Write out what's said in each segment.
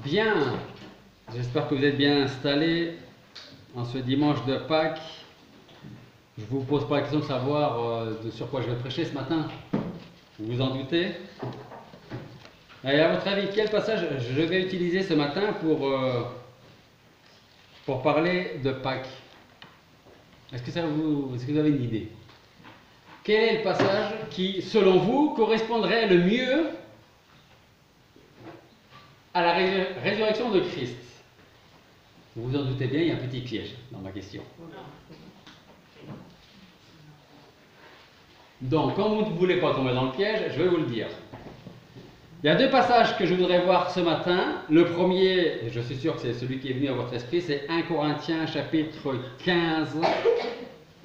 Bien, j'espère que vous êtes bien installés en ce dimanche de Pâques. Je ne vous pose pas la question de savoir sur quoi je vais prêcher ce matin. Vous vous en doutez? Et à votre avis, quel passage je vais utiliser ce matin pour parler de Pâques? Est-ce que vous avez une idée? Quel est le passage qui, selon vous, correspondrait le mieux à la résurrection de Christ? Vous vous en doutez bien, il y a un petit piège dans ma question. Donc, comme vous ne voulez pas tomber dans le piège, je vais vous le dire. Il y a deux passages que je voudrais voir ce matin. Le premier, et je suis sûr que c'est celui qui est venu à votre esprit, c'est 1 Corinthiens chapitre 15.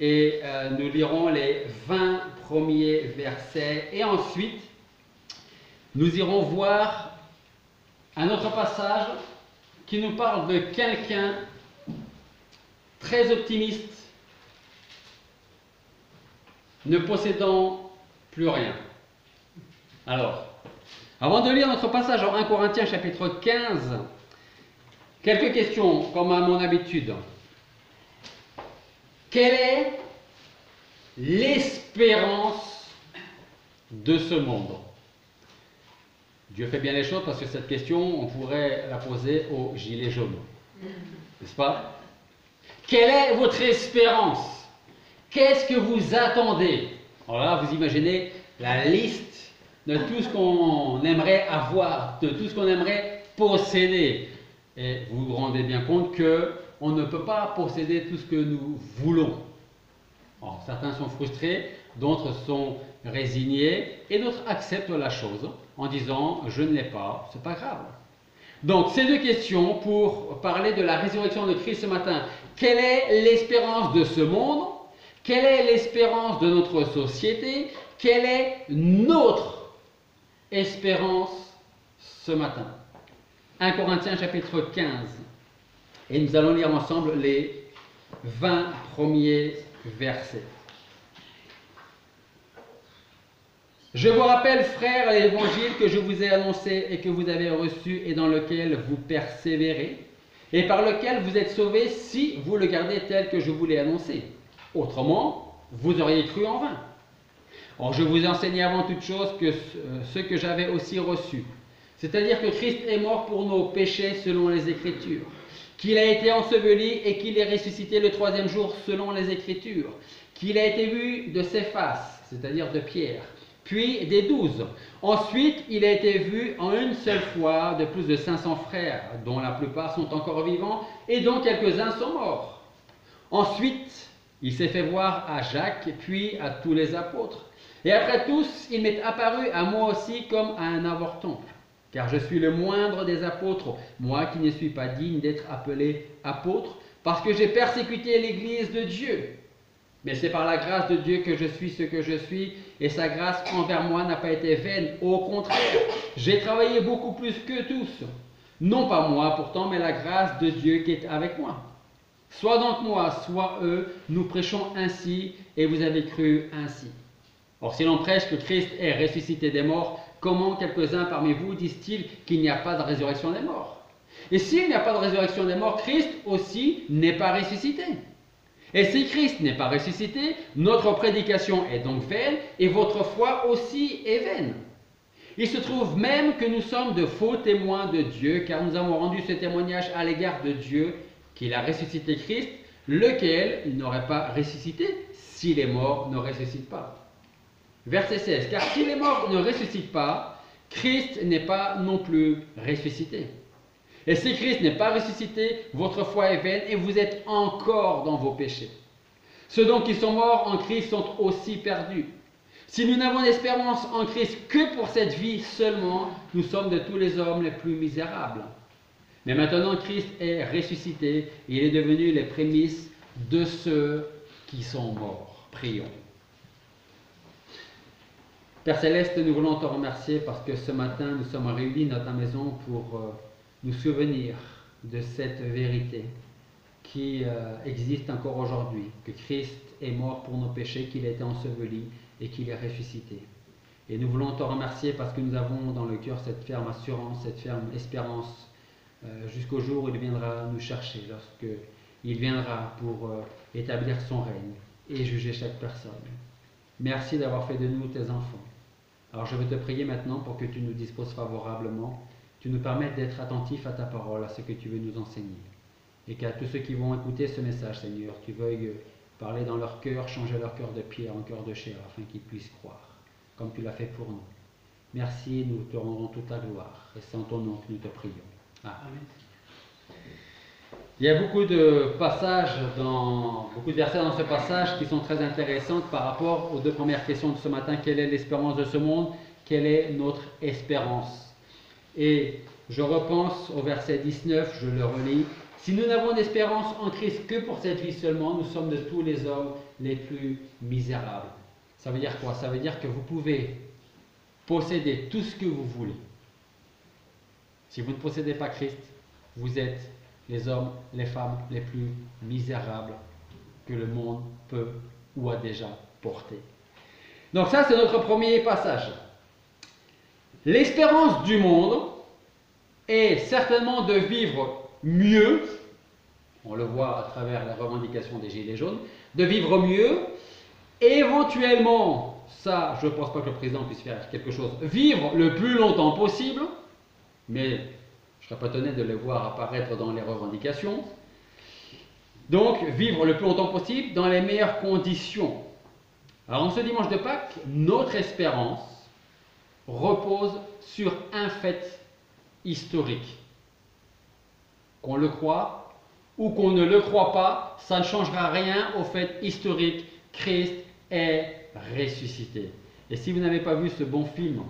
Et nous lirons les 20 premiers versets. Et ensuite, nous irons voir un autre passage qui nous parle de quelqu'un très optimiste, ne possédant plus rien. Alors, avant de lire notre passage en 1 Corinthiens chapitre 15, quelques questions comme à mon habitude. Quelle est l'espérance de ce monde? Dieu fait bien les choses parce que cette question, on pourrait la poser aux gilets jaunes. N'est-ce pas? Quelle est votre espérance? Qu'est-ce que vous attendez? Alors là, vous imaginez la liste de tout ce qu'on aimerait avoir, de tout ce qu'on aimerait posséder. Et vous vous rendez bien compte qu'on ne peut pas posséder tout ce que nous voulons. Alors, certains sont frustrés, d'autres sont résignés, et d'autres acceptent la chose en disant « je ne l'ai pas, c'est pas grave ». Donc, ces deux questions pour parler de la résurrection de Christ ce matin. Quelle est l'espérance de ce monde? Quelle est l'espérance de notre société? Quelle est notre espérance ce matin? 1 Corinthiens chapitre 15. Et nous allons lire ensemble les 20 premiers versets. Je vous rappelle, frères, l'évangile que je vous ai annoncé et que vous avez reçu et dans lequel vous persévérez et par lequel vous êtes sauvés si vous le gardez tel que je vous l'ai annoncé. Autrement, vous auriez cru en vain. Or, je vous ai enseigné avant toute chose que ce que j'avais aussi reçu, c'est-à-dire que Christ est mort pour nos péchés selon les Écritures, qu'il a été enseveli et qu'il est ressuscité le troisième jour selon les Écritures, qu'il a été vu de Céphas, c'est-à-dire de Pierre, puis des 12. Ensuite, il a été vu en une seule fois de plus de 500 frères, dont la plupart sont encore vivants et dont quelques-uns sont morts. Ensuite, il s'est fait voir à Jacques, puis à tous les apôtres. Et après tous, il m'est apparu à moi aussi comme à un avorton. Car je suis le moindre des apôtres, moi qui ne suis pas digne d'être appelé apôtre, parce que j'ai persécuté l'Église de Dieu. Mais c'est par la grâce de Dieu que je suis ce que je suis, et sa grâce envers moi n'a pas été vaine. Au contraire, j'ai travaillé beaucoup plus que tous. Non pas moi pourtant, mais la grâce de Dieu qui est avec moi. Soit donc moi, soit eux, nous prêchons ainsi, et vous avez cru ainsi. Or, si l'on prêche que Christ est ressuscité des morts, comment quelques-uns parmi vous disent-ils qu'il n'y a pas de résurrection des morts? Et s'il n'y a pas de résurrection des morts, Christ aussi n'est pas ressuscité. Et si Christ n'est pas ressuscité, notre prédication est donc vaine, et votre foi aussi est vaine. Il se trouve même que nous sommes de faux témoins de Dieu, car nous avons rendu ce témoignage à l'égard de Dieu, qu'il a ressuscité Christ, lequel il n'aurait pas ressuscité si les morts ne ressuscitent pas. Verset 16. Car si les morts ne ressuscitent pas, Christ n'est pas non plus ressuscité. Et si Christ n'est pas ressuscité, votre foi est vaine et vous êtes encore dans vos péchés. Ceux donc qui sont morts en Christ sont aussi perdus. Si nous n'avons d'espérance en Christ que pour cette vie seulement, nous sommes de tous les hommes les plus misérables. Mais maintenant Christ est ressuscité et il est devenu les prémices de ceux qui sont morts. Prions. Père Céleste, nous voulons te remercier parce que ce matin nous sommes réunis dans ta maison pour nous souvenir de cette vérité qui existe encore aujourd'hui, que Christ est mort pour nos péchés, qu'il a été enseveli et qu'il est ressuscité. Et nous voulons te remercier parce que nous avons dans le cœur cette ferme assurance, cette ferme espérance jusqu'au jour où il viendra nous chercher, lorsqu'il viendra pour établir son règne et juger chaque personne. Merci d'avoir fait de nous tes enfants. Alors je veux te prier maintenant pour que tu nous disposes favorablement, tu nous permettes d'être attentifs à ta parole, à ce que tu veux nous enseigner. Et qu'à tous ceux qui vont écouter ce message, Seigneur, tu veuilles parler dans leur cœur, changer leur cœur de pierre en cœur de chair, afin qu'ils puissent croire, comme tu l'as fait pour nous. Merci, nous te rendrons toute la gloire. Et c'est en ton nom que nous te prions. Amen. Il y a beaucoup de versets dans ce passage qui sont très intéressants par rapport aux deux premières questions de ce matin. Quelle est l'espérance de ce monde? Quelle est notre espérance? Et je repense au verset 19, je le relis. Si nous n'avons d'espérance en Christ que pour cette vie seulement, nous sommes de tous les hommes les plus misérables. Ça veut dire quoi? Ça veut dire que vous pouvez posséder tout ce que vous voulez. Si vous ne possédez pas Christ, vous êtes les hommes, les femmes les plus misérables que le monde peut ou a déjà porté. Donc ça, c'est notre premier passage. L'espérance du monde est certainement de vivre mieux, on le voit à travers la revendication des Gilets jaunes, de vivre mieux, et éventuellement, ça, je ne pense pas que le président puisse faire quelque chose, vivre le plus longtemps possible, mais je ne serais pas étonné de les voir apparaître dans les revendications. Donc, vivre le plus longtemps possible dans les meilleures conditions. Alors, en ce dimanche de Pâques, notre espérance repose sur un fait historique. Qu'on le croit ou qu'on ne le croit pas, ça ne changera rien au fait historique. Christ est ressuscité. Et si vous n'avez pas vu ce bon film,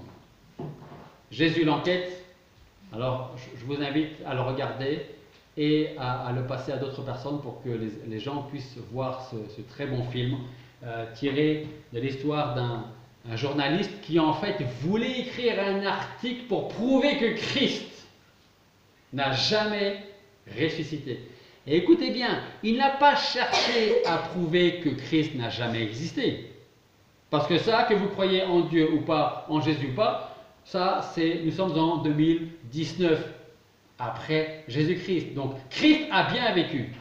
Jésus l'enquête, alors je vous invite à le regarder et à le passer à d'autres personnes pour que les gens puissent voir ce très bon film tiré de l'histoire d'un journaliste qui en fait voulait écrire un article pour prouver que Christ n'a jamais ressuscité. Et écoutez bien, il n'a pas cherché à prouver que Christ n'a jamais existé. Parce que ça, que vous croyez en Dieu ou pas, en Jésus ou pas, ça, nous sommes en 2019, après Jésus-Christ. Donc, Christ a bien vécu.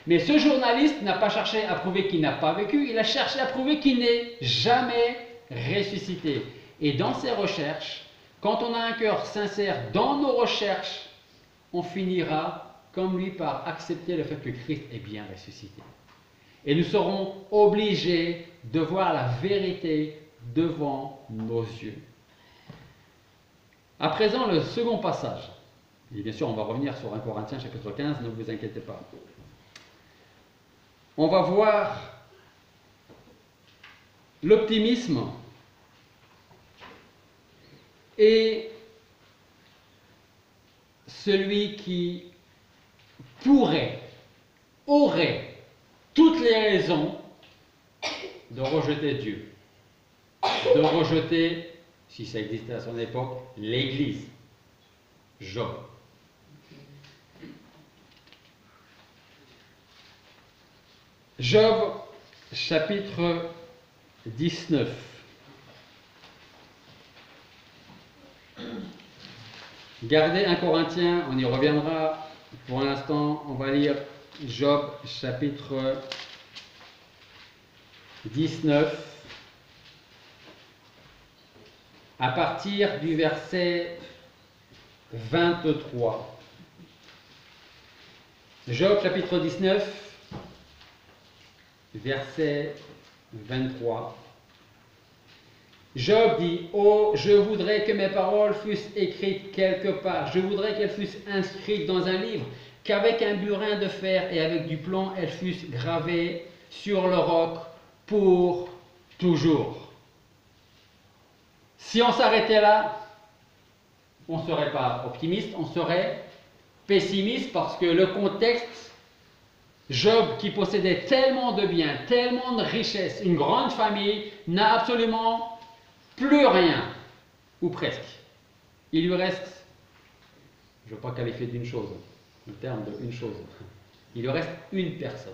Mais ce journaliste n'a pas cherché à prouver qu'il n'a pas vécu, il a cherché à prouver qu'il n'est jamais ressuscité. Et dans ses recherches, quand on a un cœur sincère dans nos recherches, on finira, comme lui, par accepter le fait que Christ est bien ressuscité. Et nous serons obligés de voir la vérité devant nos yeux. À présent, le second passage. Et bien sûr, on va revenir sur 1 Corinthiens chapitre 15, ne vous inquiétez pas. On va voir l'optimisme et celui qui aurait toutes les raisons de rejeter Dieu, de rejeter, si ça existait à son époque, l'Église. Job. Job, chapitre 19. Gardez 1 Corinthiens, on y reviendra. Pour l'instant, on va lire Job, chapitre 19, à partir du verset 23. Job, chapitre 19, verset 23. Job dit: « Oh, je voudrais que mes paroles fussent écrites quelque part. Je voudrais qu'elles fussent inscrites dans un livre, qu'avec un burin de fer et avec du plomb, elles fussent gravées sur le roc pour toujours. » Si on s'arrêtait là, on ne serait pas optimiste, on serait pessimiste parce que le contexte, Job qui possédait tellement de biens, tellement de richesses, une grande famille, n'a absolument plus rien, ou presque. Il lui reste, je ne veux pas qualifier d'une chose, le terme de une chose, il lui reste une personne,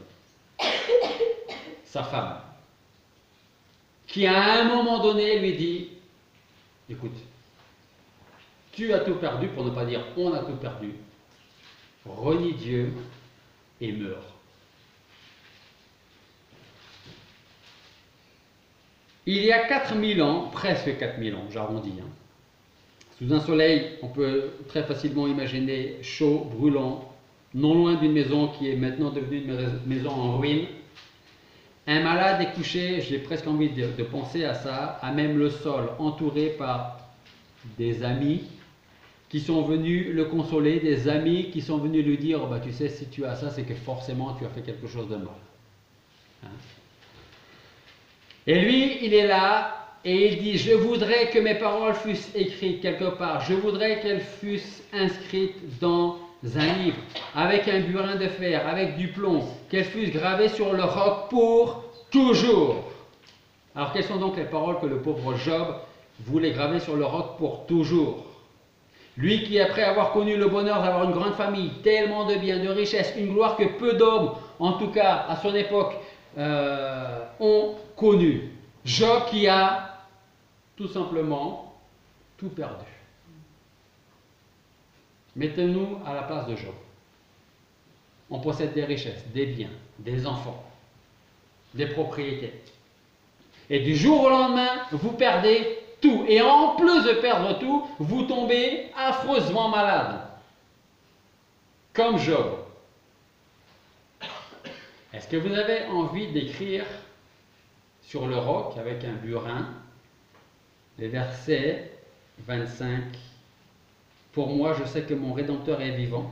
sa femme, qui à un moment donné lui dit: « Écoute, tu as tout perdu, pour ne pas dire on a tout perdu, renie Dieu et meurt. Il y a 4000 ans, presque 4000 ans, j'arrondis, hein, sous un soleil, on peut très facilement imaginer chaud, brûlant, non loin d'une maison qui est maintenant devenue une maison en ruine. Un malade est couché, j'ai presque envie de penser à ça, à même le sol, entouré par des amis qui sont venus le consoler, des amis qui sont venus lui dire, bah, tu sais, si tu as ça, c'est que forcément tu as fait quelque chose de mal. Hein? Et lui, il est là, et il dit, je voudrais que mes paroles fussent écrites quelque part, je voudrais qu'elles fussent inscrites dans un livre, avec un burin de fer, avec du plomb, qu'elles fussent gravées sur le roc pour toujours. Alors quelles sont donc les paroles que le pauvre Job voulait graver sur le roc pour toujours? Lui qui, après avoir connu le bonheur d'avoir une grande famille, tellement de biens, de richesses, une gloire que peu d'hommes, en tout cas à son époque, ont connu. Job qui a tout simplement tout perdu. Mettez-nous à la place de Job. On possède des richesses, des biens, des enfants, des propriétés. Et du jour au lendemain, vous perdez tout. Et en plus de perdre tout, vous tombez affreusement malade. Comme Job. Est-ce que vous avez envie d'écrire sur le roc avec un burin les versets 25? Pour moi, je sais que mon Rédempteur est vivant,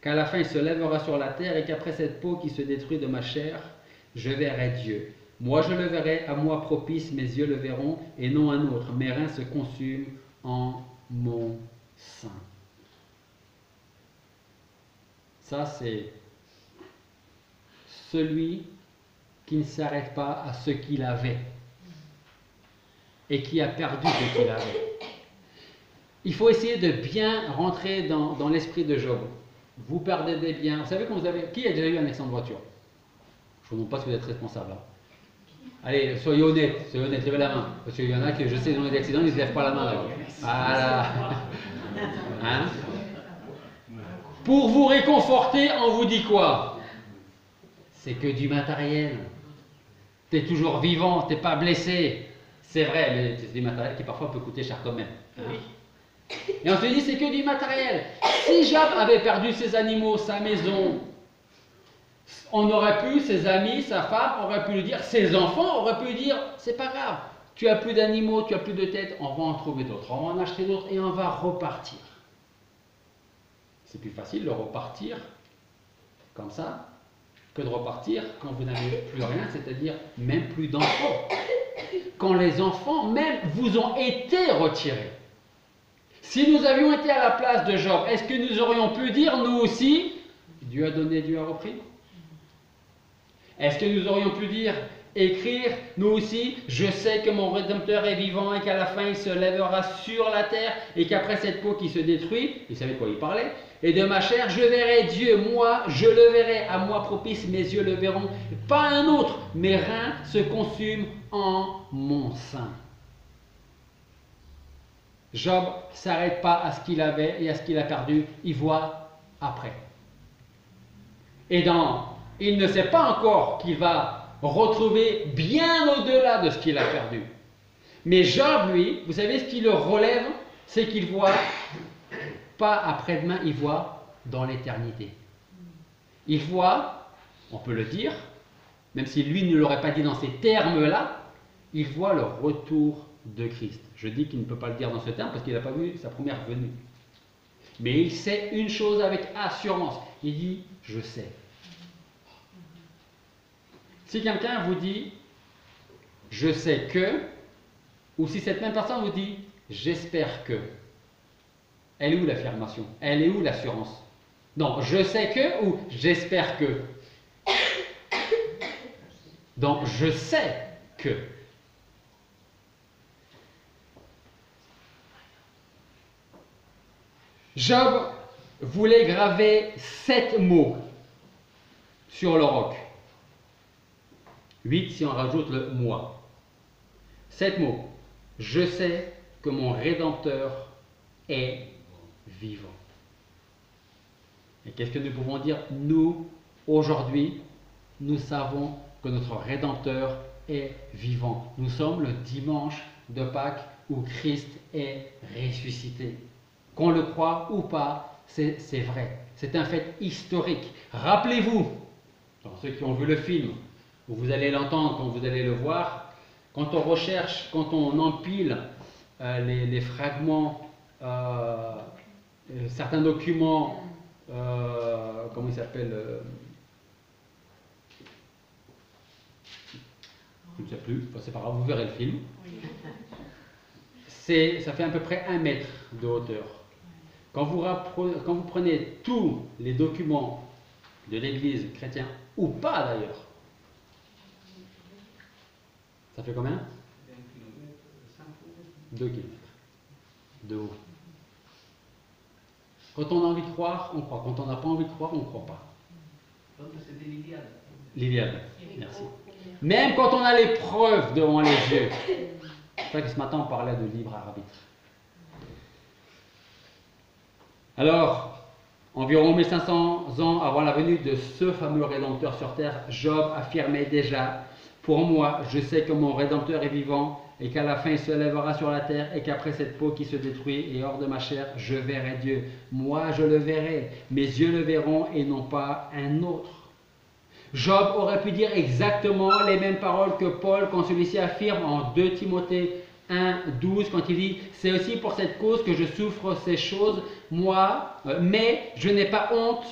qu'à la fin il se lèvera sur la terre et qu'après cette peau qui se détruit de ma chair, je verrai Dieu. Moi je le verrai, à moi propice, mes yeux le verront et non un autre. Mes reins se consument en mon sein. Ça c'est celui qui ne s'arrête pas à ce qu'il avait et qui a perdu ce qu'il avait. Il faut essayer de bien rentrer dans l'esprit de Job. Vous perdez des biens. Vous savez quand vous avez... Qui a déjà eu un accident de voiture? Je ne vous demande pas si vous êtes responsable. Hein. Allez, soyez honnête, levez la main. Parce qu'il y en a que je sais, dans les accidents, ils ne se lèvent pas la main. Là. Voilà. Hein? Pour vous réconforter, on vous dit quoi? C'est que du matériel. Tu es toujours vivant, tu n'es pas blessé. C'est vrai, mais c'est du matériel qui parfois peut coûter cher quand même. Oui. Et on se dit, c'est que du matériel. Si Job avait perdu ses animaux, sa maison, on aurait pu, ses amis, sa femme, aurait pu lui dire, ses enfants auraient pu lui dire, c'est pas grave, tu as plus d'animaux, tu as plus de têtes, on va en trouver d'autres, on va en acheter d'autres et on va repartir. C'est plus facile de repartir comme ça que de repartir quand vous n'avez plus rien, c'est-à-dire même plus d'enfants. Quand les enfants même vous ont été retirés. Si nous avions été à la place de Job, est-ce que nous aurions pu dire, nous aussi, Dieu a donné, Dieu a repris? Est-ce que nous aurions pu dire, écrire, nous aussi, je sais que mon Rédempteur est vivant et qu'à la fin il se lèvera sur la terre et qu'après cette peau qui se détruit, il savait de quoi il parlait, et de ma chair, je verrai Dieu, moi, je le verrai, à moi propice, mes yeux le verront, pas un autre, mes reins se consument en mon sein. Job ne s'arrête pas à ce qu'il avait et à ce qu'il a perdu, il voit après. Et il ne sait pas encore qu'il va retrouver bien au-delà de ce qu'il a perdu. Mais Job, lui, vous savez ce qui le relève, c'est qu'il voit pas après-demain, il voit dans l'éternité. Il voit, on peut le dire, même si lui ne l'aurait pas dit dans ces termes-là, il voit le retour de Christ. Je dis qu'il ne peut pas le dire dans ce terme parce qu'il n'a pas vu sa première venue. Mais il sait une chose avec assurance. Il dit, je sais. Si quelqu'un vous dit, je sais que, ou si cette même personne vous dit, j'espère que, elle est où l'affirmation? Elle est où l'assurance? Non, je sais que ou j'espère que? Donc, je sais que. Job voulait graver 7 mots sur le roc. 8 si on rajoute le moi. 7 mots. Je sais que mon Rédempteur est vivant. Et qu'est-ce que nous pouvons dire? Nous, aujourd'hui, nous savons que notre Rédempteur est vivant. Nous sommes le dimanche de Pâques où Christ est ressuscité. Qu'on le croit ou pas, c'est vrai. C'est un fait historique. Rappelez-vous, pour ceux qui ont vu le film, ou vous allez l'entendre quand vous allez le voir, quand on recherche, quand on empile les fragments, certains documents, comment il s'appelle, je ne sais plus, enfin, c'est pas grave, vous verrez le film. Ça fait à peu près 1 mètre de hauteur. Quand vous prenez tous les documents de l'église chrétienne, ou pas d'ailleurs, ça fait combien? 2 km de haut. Quand on a envie de croire, on croit. Quand on n'a pas envie de croire, on ne croit pas. Donc c'était l'Iliade. L'Iliade, merci. Même quand on a les preuves devant les yeux. C'est vrai que ce matin on parlait de libre arbitre. Alors, environ 1500 ans avant la venue de ce fameux Rédempteur sur terre, Job affirmait déjà: pour moi, je sais que mon Rédempteur est vivant et qu'à la fin il se lèvera sur la terre et qu'après cette peau qui se détruit et hors de ma chair, je verrai Dieu. Moi, je le verrai, mes yeux le verront et non pas un autre. Job aurait pu dire exactement les mêmes paroles que Paul quand celui-ci affirme en 2 Timothée 1, 12, quand il dit: c'est aussi pour cette cause que je souffre ces choses, moi, mais je n'ai pas honte,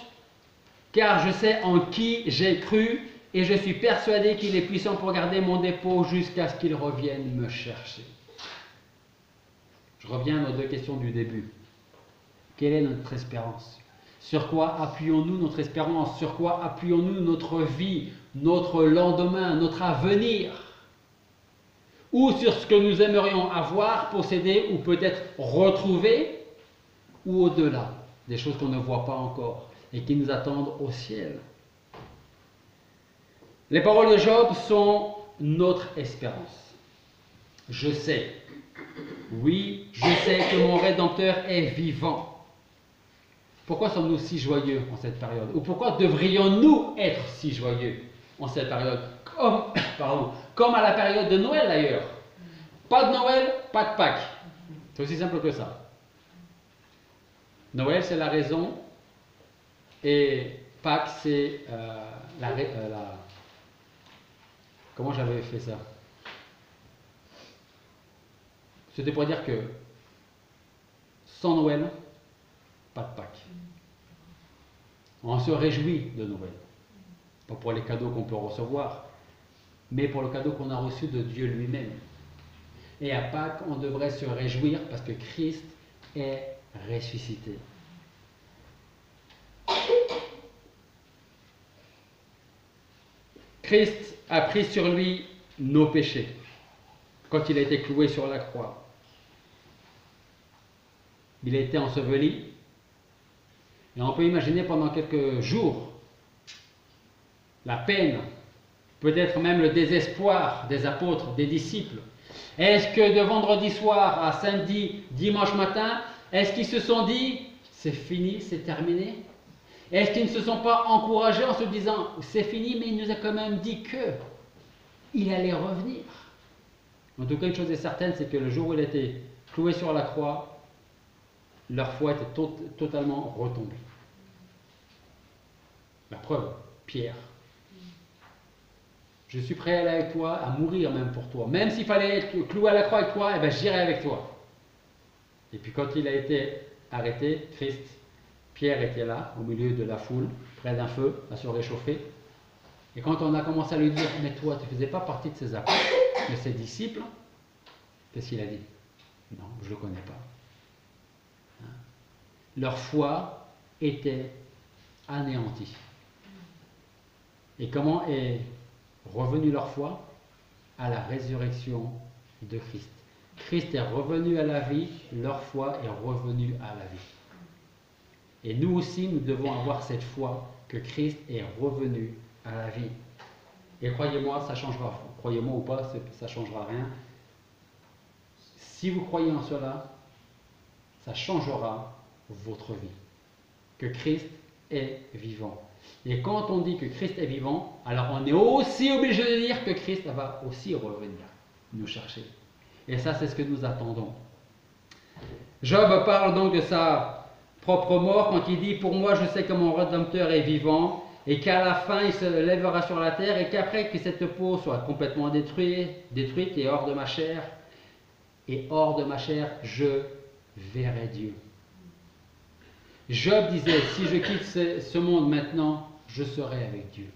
car je sais en qui j'ai cru, et je suis persuadé qu'il est puissant pour garder mon dépôt jusqu'à ce qu'il revienne me chercher. Je reviens aux 2 questions du début. Quelle est notre espérance? Sur quoi appuyons-nous notre espérance? Sur quoi appuyons-nous notre vie, notre lendemain, notre avenir? Ou sur ce que nous aimerions avoir, posséder ou peut-être retrouver, ou au-delà, des choses qu'on ne voit pas encore et qui nous attendent au ciel. Les paroles de Job sont notre espérance. Je sais, oui, je sais que mon Rédempteur est vivant. Pourquoi sommes-nous si joyeux en cette période? Ou pourquoi devrions-nous être si joyeux en cette période? Comme à la période de Noël d'ailleurs. Pas de Noël, pas de Pâques. C'est aussi simple que ça. Noël, c'est la raison, et Pâques, c'est Comment j'avais fait ça? C'était pour dire que sans Noël, pas de Pâques. On se réjouit de Noël. Pas pour les cadeaux qu'on peut recevoir, mais pour le cadeau qu'on a reçu de Dieu lui-même. Et à Pâques, on devrait se réjouir parce que Christ est ressuscité. Christ a pris sur lui nos péchés quand il a été cloué sur la croix. Il a été enseveli. Et on peut imaginer pendant quelques jours la peine, peut-être même le désespoir des apôtres, des disciples. Est-ce que de vendredi soir à samedi, dimanche matin, est-ce qu'ils se sont dit « c'est fini, c'est terminé » ? Est-ce qu'ils ne se sont pas encouragés en se disant « c'est fini, mais il nous a quand même dit qu'il allait revenir ». En tout cas, une chose est certaine, c'est que le jour où il était cloué sur la croix, leur foi était totalement retombée. La preuve, Pierre. Je suis prêt à aller avec toi, à mourir même pour toi. Même s'il fallait être cloué à la croix avec toi, eh ben, j'irai avec toi. Et puis quand il a été arrêté, Christ, Pierre était là, au milieu de la foule, près d'un feu, à se réchauffer. Et quand on a commencé à lui dire, mais toi, tu ne faisais pas partie de ces apôtres, de ces disciples, qu'est-ce qu'il a dit? Non, je ne le connais pas. Hein? Leur foi était anéantie. Et comment est revenue leur foi? À la résurrection de Christ. Christ est revenu à la vie, leur foi est revenue à la vie. Et nous aussi, nous devons avoir cette foi que Christ est revenu à la vie. Et croyez-moi, ça changera. Croyez-moi ou pas, ça ne changera rien. Si vous croyez en cela, ça changera votre vie. Que Christ est vivant. Et quand on dit que Christ est vivant, alors on est aussi obligé de dire que Christ va aussi revenir nous chercher. Et ça, c'est ce que nous attendons. Job parle donc de sa propre mort quand il dit « Pour moi, je sais que mon Rédempteur est vivant et qu'à la fin, il se lèvera sur la terre et qu'après que cette peau soit complètement détruite et hors de ma chair, je verrai Dieu. » Job disait « Si je quitte ce monde maintenant, je serai avec Dieu. »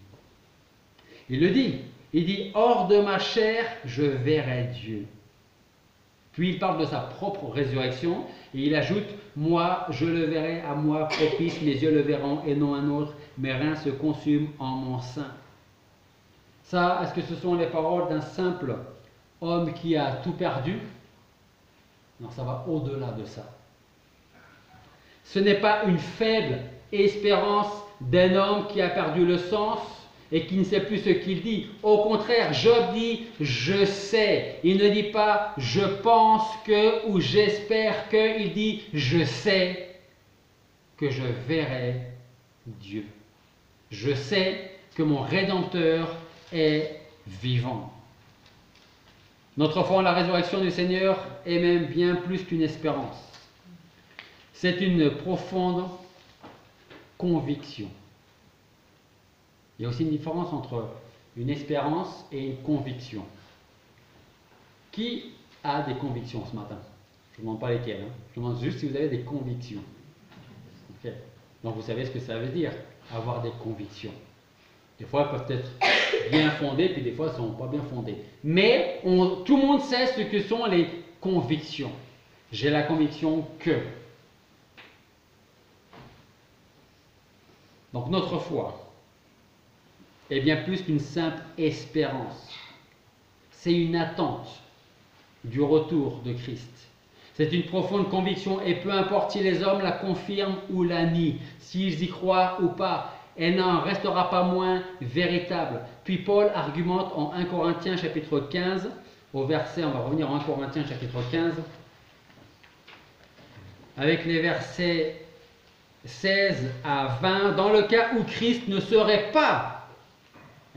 Il le dit. Il dit « Hors de ma chair, je verrai Dieu. » Puis il parle de sa propre résurrection et il ajoute « Moi, je le verrai à moi propice, mes yeux le verront et non un autre, mes reins se consument en mon sein. » Ça, est-ce que ce sont les paroles d'un simple homme qui a tout perdu? Non, ça va au-delà de ça. Ce n'est pas une faible espérance d'un homme qui a perdu le sens et qui ne sait plus ce qu'il dit. Au contraire, Job dit « je sais ». Il ne dit pas « je pense que » ou « j'espère que ». Il dit « je sais que je verrai Dieu. Je sais que mon Rédempteur est vivant. » Notre foi en la résurrection du Seigneur est même bien plus qu'une espérance. C'est une profonde conviction. Il y a aussi une différence entre une espérance et une conviction. Qui a des convictions ce matin? Je ne demande pas lesquelles, hein. Je demande juste si vous avez des convictions. Okay. Donc vous savez ce que ça veut dire, avoir des convictions. Des fois, elles peuvent être bien fondées, puis des fois, elles ne sont pas bien fondées. Mais tout le monde sait ce que sont les convictions. J'ai la conviction que. Donc notre foi est bien plus qu'une simple espérance. C'est une attente du retour de Christ. C'est une profonde conviction et peu importe si les hommes la confirment ou la nient, s'ils y croient ou pas, elle n'en restera pas moins véritable. Puis Paul argumente en 1 Corinthiens chapitre 15, au verset, on va revenir en 1 Corinthiens chapitre 15, avec les versets 16 à 20, dans le cas où Christ ne serait pas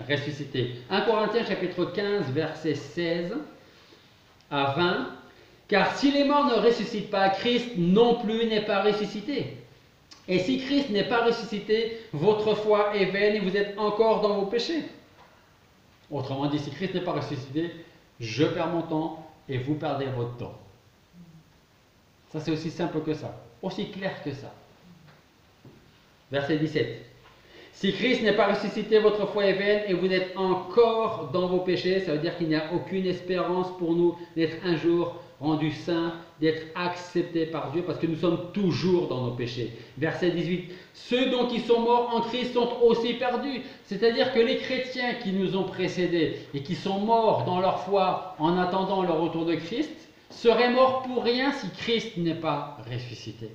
ressuscité. 1 Corinthiens chapitre 15, versets 16 à 20, car si les morts ne ressuscitent pas, Christ non plus n'est pas ressuscité. Et si Christ n'est pas ressuscité, votre foi est vaine et vous êtes encore dans vos péchés. Autrement dit, si Christ n'est pas ressuscité, je perds mon temps et vous perdez votre temps. Ça, c'est aussi simple que ça, aussi clair que ça. Verset 17. Si Christ n'est pas ressuscité, votre foi est vaine et vous êtes encore dans vos péchés. Ça veut dire qu'il n'y a aucune espérance pour nous d'être un jour rendus saints, d'être acceptés par Dieu, parce que nous sommes toujours dans nos péchés. Verset 18. Ceux donc qui sont morts en Christ sont aussi perdus. C'est-à-dire que les chrétiens qui nous ont précédés et qui sont morts dans leur foi en attendant le retour de Christ, seraient morts pour rien si Christ n'est pas ressuscité.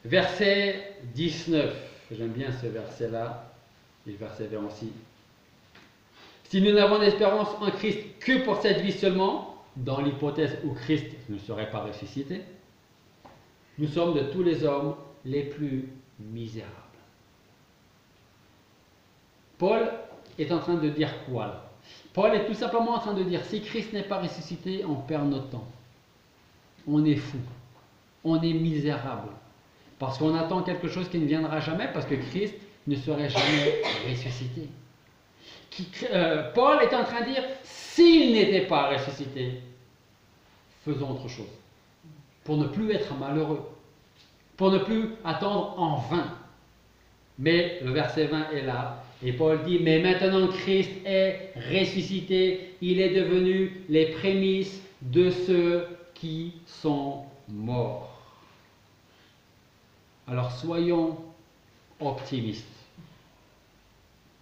Verset 19, j'aime bien ce verset-là, et le verset 20 aussi. Si nous n'avons d'espérance en Christ que pour cette vie seulement, dans l'hypothèse où Christ ne serait pas ressuscité, nous sommes de tous les hommes les plus misérables. Paul est en train de dire quoi là? Paul est tout simplement en train de dire, si Christ n'est pas ressuscité, on perd notre temps. On est fou. On est misérable. Parce qu'on attend quelque chose qui ne viendra jamais, parce que Christ ne serait jamais ressuscité. Paul est en train de dire, s'il n'était pas ressuscité, faisons autre chose. Pour ne plus être malheureux. Pour ne plus attendre en vain. Mais le verset 20 est là. Et Paul dit, mais maintenant Christ est ressuscité, il est devenu les prémices de ceux qui sont morts. Alors soyons optimistes.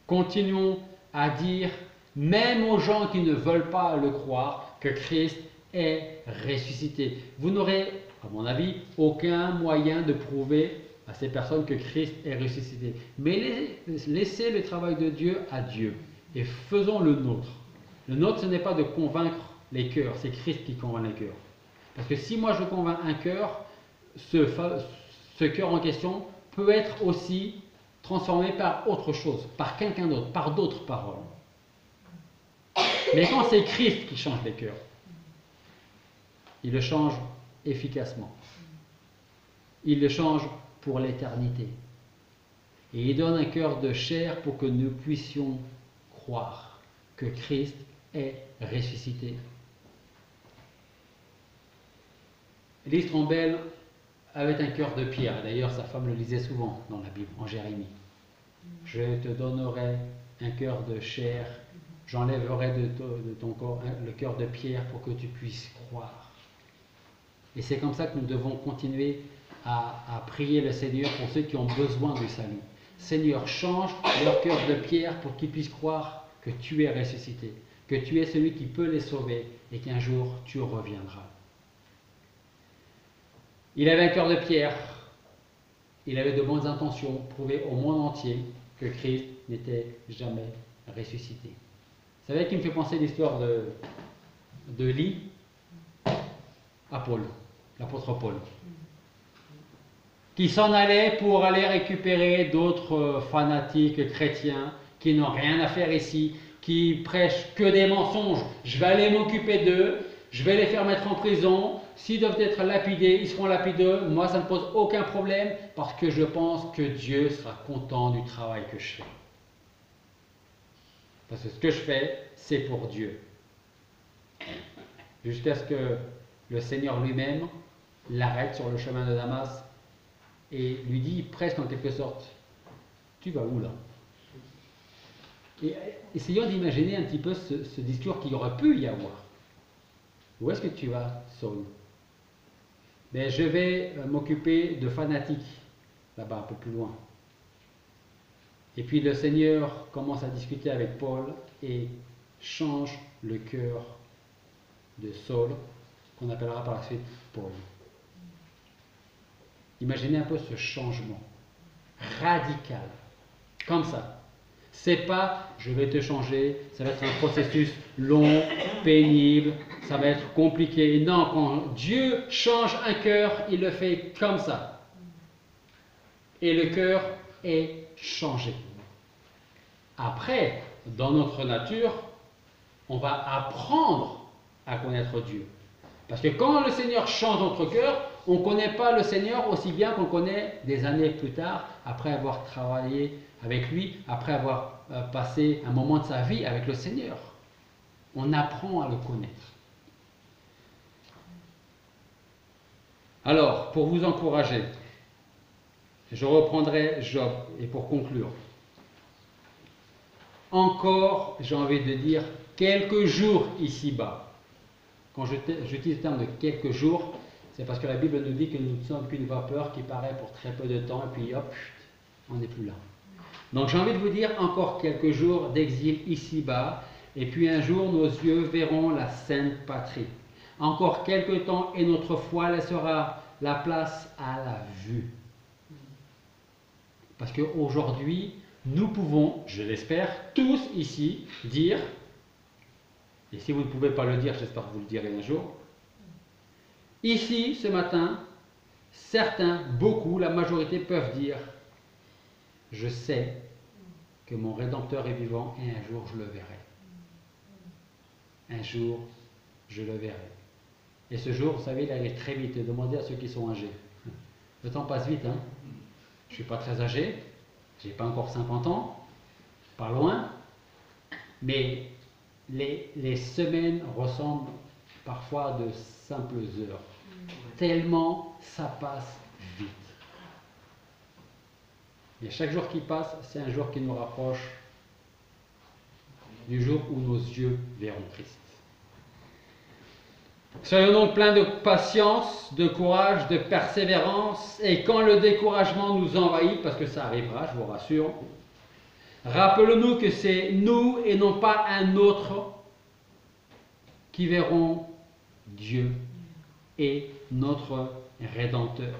Continuons à dire, même aux gens qui ne veulent pas le croire, que Christ est ressuscité. Vous n'aurez, à mon avis, aucun moyen de prouver à ces personnes que Christ est ressuscité. Mais laissez le travail de Dieu à Dieu et faisons le nôtre. Le nôtre, ce n'est pas de convaincre les cœurs, c'est Christ qui convainc les cœurs. Parce que si moi je convainc un cœur, ce cœur en question peut être aussi transformé par autre chose, par quelqu'un d'autre, par d'autres paroles. Mais quand c'est Christ qui change les cœurs, il le change efficacement. Il le change pour l'éternité. Et il donne un cœur de chair pour que nous puissions croire que Christ est ressuscité. Lise Trombel avait un cœur de pierre. D'ailleurs, sa femme le lisait souvent dans la Bible, en Jérémie. Je te donnerai un cœur de chair, j'enlèverai de ton corps le cœur de pierre pour que tu puisses croire. Et c'est comme ça que nous devons continuer à prier le Seigneur pour ceux qui ont besoin du salut. Seigneur, change leur cœur de pierre pour qu'ils puissent croire que tu es ressuscité, que tu es celui qui peut les sauver et qu'un jour tu reviendras. Il avait un cœur de pierre, il avait de bonnes intentions, prouver au monde entier que Christ n'était jamais ressuscité. Vous savez qui me fait penser l'histoire de Lie à Paul, l'apôtre Paul, qui s'en allait pour aller récupérer d'autres fanatiques chrétiens qui n'ont rien à faire ici, qui prêchent que des mensonges. Je vais aller m'occuper d'eux, je vais les faire mettre en prison. S'ils doivent être lapidés, ils seront lapidés. Moi, ça ne me pose aucun problème parce que je pense que Dieu sera content du travail que je fais. Parce que ce que je fais, c'est pour Dieu. Jusqu'à ce que le Seigneur lui-même l'arrête sur le chemin de Damas et lui dit presque en quelque sorte, tu vas où là? Et essayons d'imaginer un petit peu ce discours qu'il aurait pu y avoir. Où est-ce que tu vas, Saul? Mais je vais m'occuper de fanatiques, là-bas, un peu plus loin. Et puis le Seigneur commence à discuter avec Paul et change le cœur de Saul, qu'on appellera par la suite Paul. Imaginez un peu ce changement radical, comme ça. C'est pas je vais te changer, ça va être un processus long, pénible, ça va être compliqué. Non, quand Dieu change un cœur, il le fait comme ça. Et le cœur est changé. Après, dans notre nature, on va apprendre à connaître Dieu. Parce que quand le Seigneur change notre cœur, on ne connaît pas le Seigneur aussi bien qu'on le connaît des années plus tard, après avoir travaillé avec lui, après avoir passé un moment de sa vie avec le Seigneur. On apprend à le connaître. Alors, pour vous encourager, je reprendrai Job, et pour conclure, encore, j'ai envie de dire, quelques jours ici-bas. Quand j'utilise le terme de quelques jours, c'est parce que la Bible nous dit que nous ne sommes qu'une vapeur qui paraît pour très peu de temps, et puis hop, on n'est plus là. Donc j'ai envie de vous dire encore quelques jours d'exil ici-bas, et puis un jour nos yeux verront la sainte patrie. Encore quelques temps et notre foi laissera la place à la vue. Parce qu'aujourd'hui, nous pouvons, je l'espère, tous ici dire, et si vous ne pouvez pas le dire, j'espère que vous le direz un jour, ici, ce matin, certains, beaucoup, la majorité peuvent dire, je sais que mon Rédempteur est vivant et un jour je le verrai. Un jour, je le verrai. Et ce jour, vous savez, il allait très vite. Demandez à ceux qui sont âgés. Le temps passe vite, hein. Je ne suis pas très âgé, je n'ai pas encore 50 ans, pas loin, mais les semaines ressemblent parfois à de simples heures. Tellement ça passe vite. Et chaque jour qui passe, c'est un jour qui nous rapproche du jour où nos yeux verront Christ. Soyons donc pleins de patience, de courage, de persévérance, et quand le découragement nous envahit, parce que ça arrivera, je vous rassure, rappelons-nous que c'est nous et non pas un autre qui verront Dieu et notre Rédempteur.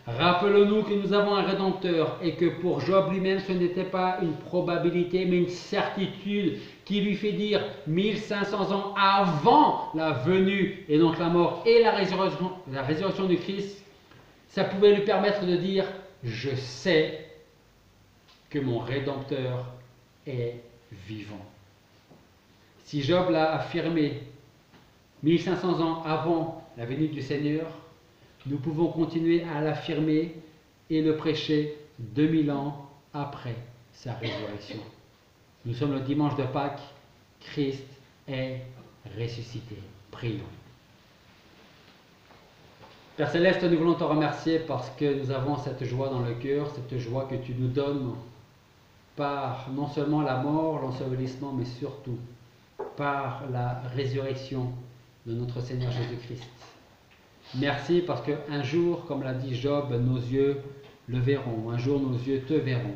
Rappelons-nous que nous avons un Rédempteur et que pour Job lui-même ce n'était pas une probabilité mais une certitude qui lui fait dire 1500 ans avant la venue et donc la mort et la résurrection du Christ, Ça pouvait lui permettre de dire, je sais que mon Rédempteur est vivant. Si Job l'a affirmé 1500 ans avant la venue du Seigneur, nous pouvons continuer à l'affirmer et le prêcher 2000 ans après sa résurrection. Nous sommes le dimanche de Pâques, Christ est ressuscité. Prions. Père Céleste, nous voulons te remercier parce que nous avons cette joie dans le cœur, cette joie que tu nous donnes par non seulement la mort, l'ensevelissement, mais surtout par la résurrection de notre Seigneur Jésus-Christ. Merci parce qu'un jour, comme l'a dit Job, nos yeux le verront, un jour nos yeux te verront,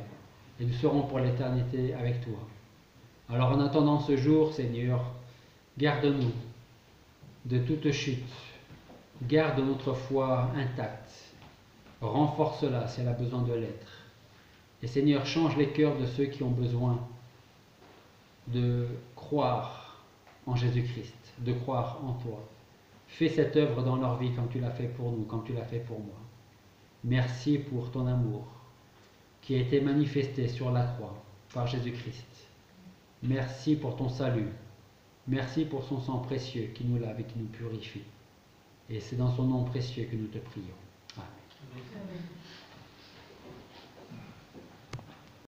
et nous serons pour l'éternité avec toi. Alors en attendant ce jour, Seigneur, garde-nous de toute chute, garde notre foi intacte, renforce-la si elle a besoin de l'être. Et Seigneur, change les cœurs de ceux qui ont besoin de croire en Jésus-Christ, de croire en toi. Fais cette œuvre dans leur vie comme tu l'as fait pour nous, comme tu l'as fait pour moi. Merci pour ton amour qui a été manifesté sur la croix par Jésus-Christ. Merci pour ton salut. Merci pour son sang précieux qui nous lave et qui nous purifie. Et c'est dans son nom précieux que nous te prions. Amen.